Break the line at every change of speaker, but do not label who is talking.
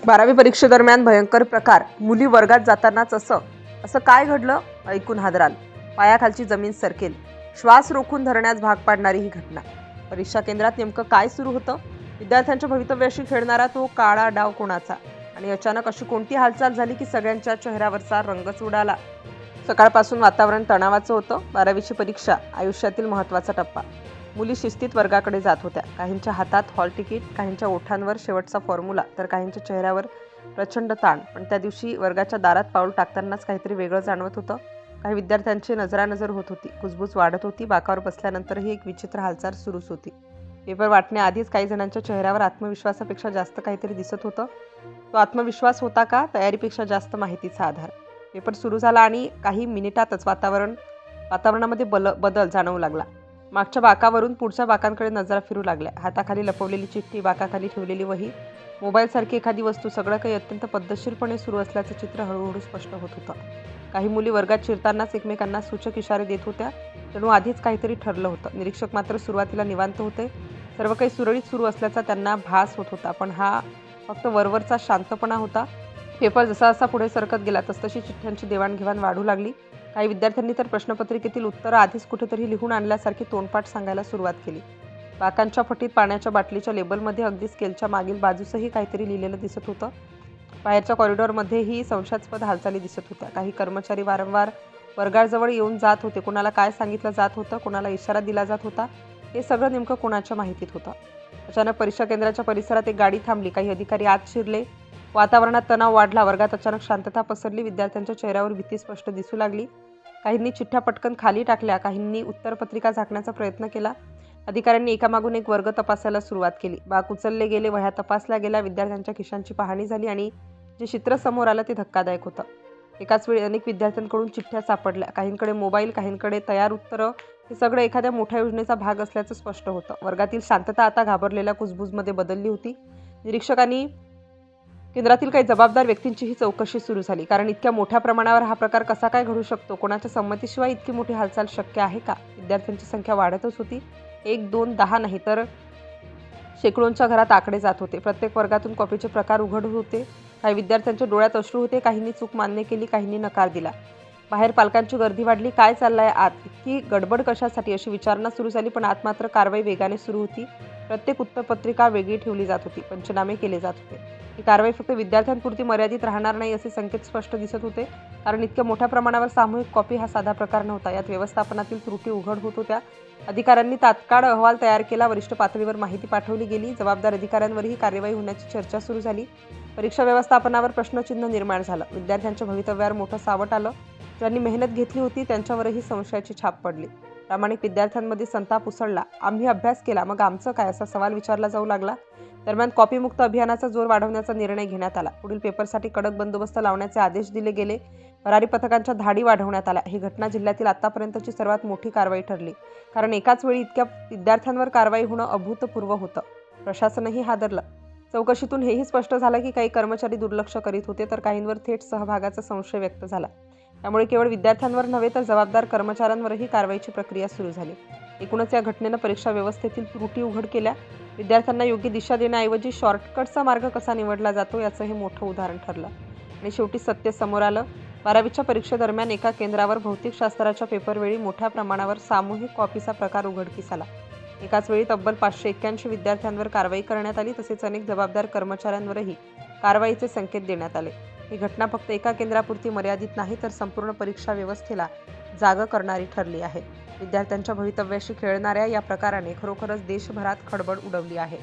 12वी परीक्षेदरम्यान भयंकर प्रकार. मुली वर्गात जातानाच असं काय घडलं ऐकून हादराल. पायाखालची जमीन सरकेल. श्वास रोखून धरण्यास भाग पाडणारी ही घटना. परीक्षा केंद्रात नेमकं काय सुरू होतं? विद्यार्थ्यांच्या भवितव्याशी खेळणारा तो काळा डाव कोणाचा? आणि अचानक अशी कोणती हालचाल झाली की सगळ्यांच्या चेहऱ्यावरचा रंगच उडाला? सकाळपासून वातावरण तणावाचं होतं. 12वीची परीक्षा आयुष्यातील महत्त्वाचा टप्पा. मुली शिस्तीत वर्गाकडे जात होत्या. काहींच्या हातात हॉल तिकीट, काहींच्या ओठांवर शेवटचा फॉर्म्युला, तर काहींच्या चेहऱ्यावर प्रचंड ताण. पण त्या दिवशी वर्गाच्या दारात पाऊल टाकतानाच काहीतरी वेगळं जाणवत होतं. काही विद्यार्थ्यांची नजरानजर होत होती. कुजबूज वाढत होती. बाकावर बसल्यानंतरही एक विचित्र हालचाल सुरूच होती. पेपर वाटण्याआधीच काही जणांच्या चेहऱ्यावर आत्मविश्वासापेक्षा जास्त काहीतरी दिसत होतं. तो आत्मविश्वास होता का तयारीपेक्षा जास्त माहितीचा आधार? पेपर सुरू झाला आणि काही मिनिटातच वातावरणामध्ये बदल जाणवू लागला. मागच्या बाकावरून पुढच्या बाकांकडे नजरा फिरू लागल्या. हाताखाली लपवलेली चिठ्ठी, बाकाखाली ठेवलेली वही, मोबाईलसारखी एखादी वस्तू, सगळं काही अत्यंत पद्धतशीरपणे सुरू असल्याचं चित्र हळूहळू स्पष्ट होत होतं. काही मुली वर्गात शिरतानाच एकमेकांना सूचक इशारे देत होत्या. जणू आधीच काहीतरी ठरलं होतं. निरीक्षक मात्र सुरुवातीला निवांत होते. सर्व काही सुरळीत सुरू असल्याचा त्यांना भास होत होता. पण हा फक्त वरवरचा शांतपणा होता. पेपर जसा पुढे सरकत गेला तसतशी चिठ्ठ्यांची देवाणघेवाण वाढू लागली. काही विद्यार्थ्यांनी तर प्रश्नपत्रिकेतील उत्तरं आधीच कुठेतरी लिहून आणल्यासारखी तोंडपाठ सांगायला सुरुवात केली. बाकांच्या फटीत पाण्याच्या बाटलीच्या लेबलमध्ये अगदी स्केलच्या मागील बाजूसही काहीतरी लिहिलेलं दिसत होतं. बाहेरच्या कॉरिडॉरमध्येही संशयास्पद हालचाली दिसत होत्या. काही कर्मचारी वारंवार वर्गाजवळ येऊन जात होते. कोणाला काय सांगितलं जात होतं, कोणाला इशारा दिला जात होता, हे सगळं नेमकं कोणाच्या माहितीत होतं? अचानक परीक्षा केंद्राच्या परिसरात एक गाडी थांबली. काही अधिकारी आत शिरले. वातावरणात तणाव वाढला. वर्गात अचानक शांतता पसरली. विद्यार्थ्यांच्या चेहऱ्यावर भीती स्पष्ट दिसू लागली. काहींनी चिठ्ठ्या पटकन खाली टाकल्या. काहींनी उत्तरपत्रिका झाकण्याचा प्रयत्न केला. अधिकाऱ्यांनी एकामागून एक वर्ग तपासायला सुरुवात केली. बाक उचलले गेले. वह्या तपासल्या गेल्या. विद्यार्थ्यांच्या खिशांची पाहणी झाली आणि जे चित्र समोर आलं ते धक्कादायक होतं. एकाच वेळी अनेक विद्यार्थ्यांकडून चिठ्ठ्या सापडल्या. काहींकडे मोबाईल, काहींकडे तयार उत्तरं. हे सगळं एखाद्या मोठ्या योजनेचा भाग असल्याचं स्पष्ट होतं. वर्गातील शांतता आता घाबरलेल्या कुजबूजमध्ये बदलली होती. निरीक्षकांनी केंद्रातील काही जबाबदार व्यक्तींचीही चौकशी सुरू झाली. कारण इतक्या मोठ्या प्रमाणावर हा प्रकार कसा काय घडू शकतो? कोणाच्या संमतीशिवाय इतकी मोठी हालचाल शक्य आहे का? विद्यार्थ्यांची संख्या वाढतच होती. 1, 2, 10 नाही तर शेकडोंच्या घरात आकडे जात होते. प्रत्येक वर्गातून कॉपीचे प्रकार उघड होते. काही विद्यार्थ्यांच्या डोळ्यात अश्रू होते. काहींनी चूक मान्य केली, काहींनी नकार दिला. बाहेर पालकांची गर्दी वाढली. काय चाललंय आत? इतकी गडबड कशासाठी? अशी विचारणा सुरू झाली. पण आत मात्र कारवाई वेगाने सुरू होती. प्रत्येक उत्तरपत्रिका वेगळी ठेवली जात होती. पंचनामे केले जात होते. ही कारवाई फक्त विद्यार्थ्यांपुरती मर्यादित राहणार नाही असे संकेत स्पष्ट दिसत होते. कारण इतक्या मोठ्या प्रमाणावर सामूहिक कॉपी हा साधा प्रकार नव्हता. यात व्यवस्थापनातील त्रुटी उघड होत होत्या. अधिकाऱ्यांनी तात्काळ अहवाल तयार केला. वरिष्ठ पातळीवर माहिती पाठवली गेली. जबाबदार अधिकाऱ्यांवरही कारवाई होण्याची चर्चा सुरू झाली. परीक्षा व्यवस्थापनावर प्रश्नचिन्ह निर्माण झालं. विद्यार्थ्यांच्या भवितव्यावर मोठं सावट आलं. ज्यांनी मेहनत घेतली होती त्यांच्यावरही संशयाची छाप पडली. प्रामाणिक विद्यार्थ्यांमध्ये संताप उसळला. आम्ही अभ्यास केला, मग आमचं काय? असा सवाल विचारला जाऊ लागला. दरम्यान कॉपीमुक्त अभियानाचा जोर वाढवण्याचा निर्णय घेण्यात आला. पुढील पेपरसाठी कडक बंदोबस्त लावण्याचे आदेश दिले गेले. भरारी पथकांच्या धाडी वाढवण्यात आल्या. ही घटना जिल्ह्यातील आतापर्यंतची सर्वात मोठी कारवाई ठरली. कारण एकाच वेळी इतक्या विद्यार्थ्यांवर कारवाई होणं अभूतपूर्व होतं. प्रशासनही हादरलं. चौकशीतून हेही स्पष्ट झालं की काही कर्मचारी दुर्लक्ष करीत होते, तर काहींवर थेट सहभागाचा संशय व्यक्त झाला. त्यामुळे केवळ विद्यार्थ्यांवर नव्हे तर जबाबदार कर्मचाऱ्यांवरही कारवाईची प्रक्रिया सुरू झाली. एकूणच या घटनेनं परीक्षा व्यवस्थेतील त्रुटी उघड केल्या. विद्यार्थ्यांना योग्य दिशा देण्याऐवजी शॉर्टकटचा मार्ग कसा निवडला जातो याचं हे मोठं उदाहरण ठरलं. आणि शेवटी सत्य समोर आलं. 12वीच्या परीक्षेदरम्यान एका केंद्रावर भौतिकशास्त्राच्या पेपरवेळी मोठ्या प्रमाणावर सामूहिक कॉपीचा प्रकार उघडकीस आला. एकाच वेळी तब्बल 581 विद्यार्थ्यांवर कारवाई करण्यात आली. तसेच अनेक जबाबदार कर्मचाऱ्यांवरही कारवाईचे संकेत देण्यात आले. ही घटना फक्त एका केंद्रापुरती मर्यादित नाही तर संपूर्ण परीक्षा व्यवस्थेला जागं करणारी ठरली आहे. विद्यार्थ्यांच्या भवितव्याशी खेळणाऱ्या या प्रकाराने खरोखरच देशभरात खळबळ उडवली आहे.